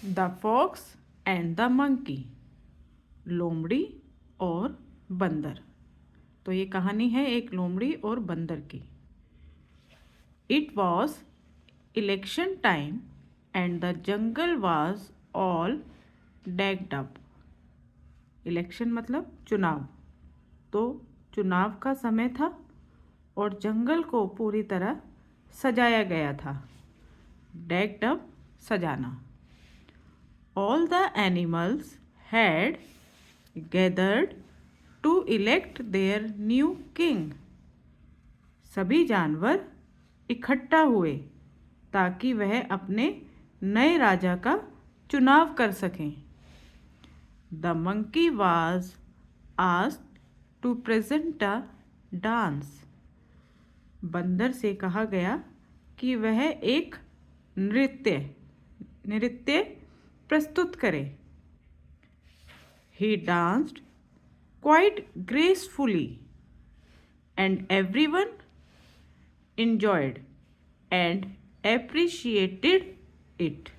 The fox and the monkey, लोमड़ी और बंदर। तो ये कहानी है एक लोमड़ी और बंदर की। It was election time and the jungle was all decked up. Election मतलब चुनाव, तो चुनाव का समय था और जंगल को पूरी तरह सजाया गया था। डेक्ड अप, सजाना। All the animals had gathered to elect their new king. सभी जानवर इकट्ठा हुए ताकि वह अपने नए राजा का चुनाव कर सकें। The monkey was asked to present a dance. बंदर से कहा गया कि वह एक नृत्य प्रस्तुत करे। He danced quite gracefully and everyone enjoyed and appreciated it.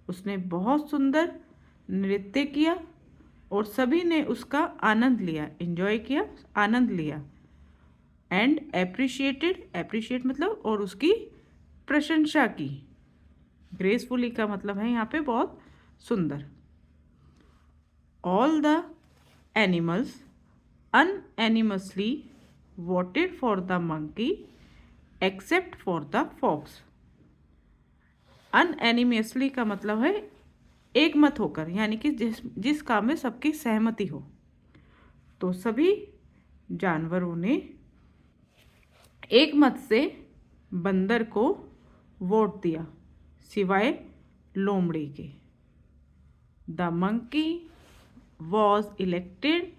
उसने बहुत सुंदर नृत्य किया और सभी ने उसका आनंद लिया, एंजॉय किया, आनंद लिया। एंड एप्रिशिएट मतलब और उसकी प्रशंसा की। ग्रेसफुली का मतलब है यहाँ पे बहुत सुंदर। All the animals unanimously voted for the monkey except for the fox. Unanimously का मतलब है एक मत होकर, यानी कि जिस काम में सबकी सहमति हो। तो सभी जानवरों ने एक मत से बंदर को वोट दिया, सिवाय लोमड़ी के। The monkey was elected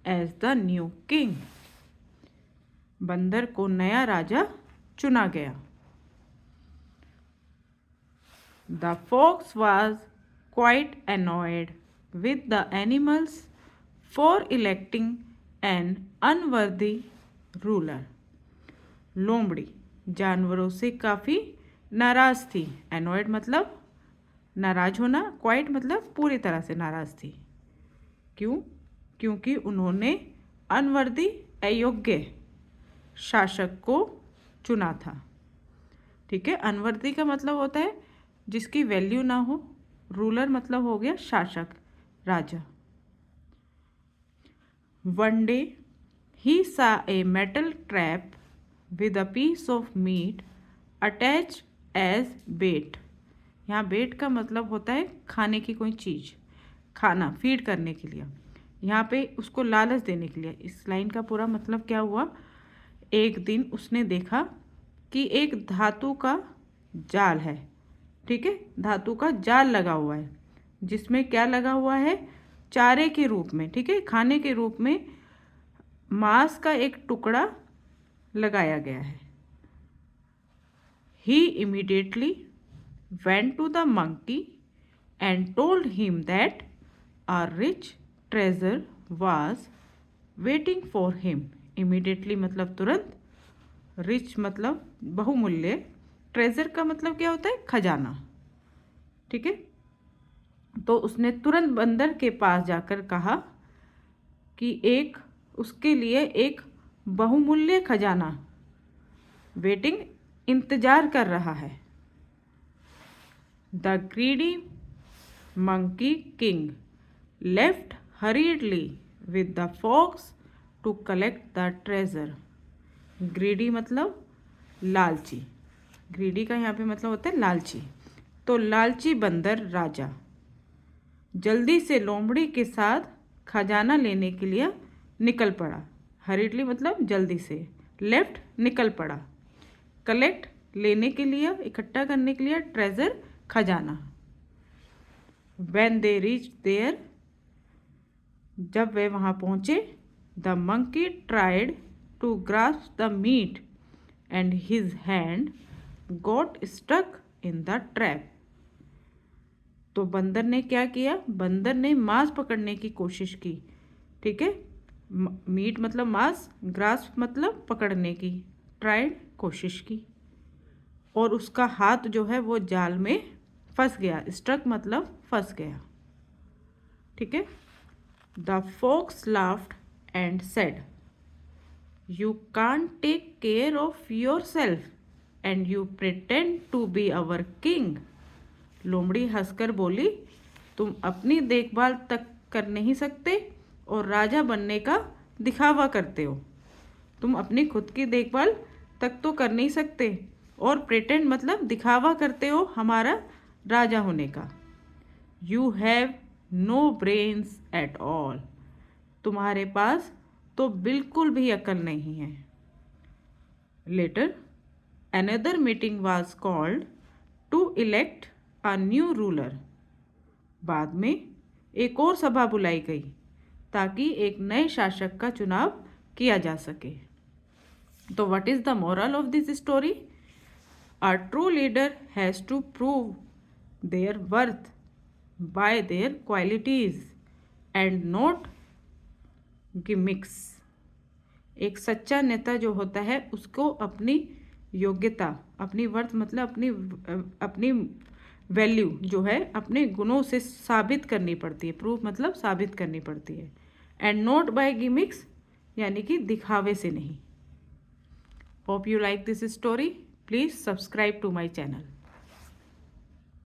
as the new king. बंदर को नया राजा चुना गया। The fox was quite annoyed with the animals for electing an unworthy ruler. लोमड़ी जानवरों से काफ़ी नाराज़ थी। annoyed मतलब नाराज होना, क्वाइट मतलब पूरी तरह से नाराज़ थी। क्यों? क्योंकि उन्होंने अनवर्दी, अयोग्य शासक को चुना था। ठीक है, अनवर्दी का मतलब होता है जिसकी वैल्यू ना हो। रूलर मतलब हो गया शासक, राजा। One day he saw a metal trap with a piece of meat attached as bait. यहाँ बेट का मतलब होता है खाने की कोई चीज़, खाना फीड करने के लिए। यहाँ पे उसको लालच देने के लिए। इस लाइन का पूरा मतलब क्या हुआ? एक दिन उसने देखा कि एक धातु का जाल है। ठीक है, धातु का जाल लगा हुआ है जिसमें क्या लगा हुआ है? चारे के रूप में, ठीक है, खाने के रूप में मांस का एक टुकड़ा लगाया गया है। He immediately went to the monkey and told him that a rich treasure was waiting for him. Immediately मतलब तुरंत, rich मतलब बहुमूल्य, treasure का मतलब क्या होता है? खजाना। ठीक है, तो उसने तुरंत बंदर के पास जाकर कहा कि उसके लिए एक बहुमूल्य खजाना वेटिंग, इंतजार कर रहा है। The greedy monkey king left hurriedly with the fox to collect the treasure. Greedy मतलब लालची। ग्रीडी का यहाँ पे मतलब होता है लालची। तो लालची बंदर राजा जल्दी से लोमड़ी के साथ खजाना लेने के लिए निकल पड़ा। हरीडली मतलब जल्दी से, लेफ्ट निकल पड़ा, कलेक्ट लेने के लिए, इकट्ठा करने के लिए, ट्रेजर खजाना। When they reached there, जब वे वहाँ पहुँचे, the monkey tried to grasp the meat and his hand got stuck in the trap. तो बंदर ने क्या किया? बंदर ने मांस पकड़ने की कोशिश की। ठीक है, मीट मतलब मांस, ग्रास्प मतलब पकड़ने की, ट्राइड कोशिश की, और उसका हाथ जो है वो जाल में फंस गया, स्ट्रक मतलब फंस गया। ठीक है। The fox laughed and said, you can't take care of yourself and you pretend to be our king. लोमड़ी हंसकर बोली, तुम अपनी देखभाल तक कर नहीं सकते और राजा बनने का दिखावा करते हो। तुम अपनी खुद की देखभाल तक तो कर नहीं सकते और प्रिटेंड मतलब दिखावा करते हो हमारा राजा होने का। You have no brains at all, तुम्हारे पास तो बिल्कुल भी अकल नहीं है। Later another meeting was called to elect a new ruler. बाद में एक और सभा बुलाई गई ताकि एक नए शासक का चुनाव किया जा सके। तो what is the moral of this story? A true leader has to prove their worth by their qualities and not gimmicks. एक सच्चा नेता जो होता है उसको अपनी योग्यता, अपनी वर्थ मतलब अपनी वैल्यू जो है अपने गुणों से साबित करनी पड़ती है। प्रूफ मतलब साबित करनी पड़ती है। एंड नॉट बाय गिमिक्स यानी कि दिखावे से नहीं। Hope you like this story. Please subscribe to my channel.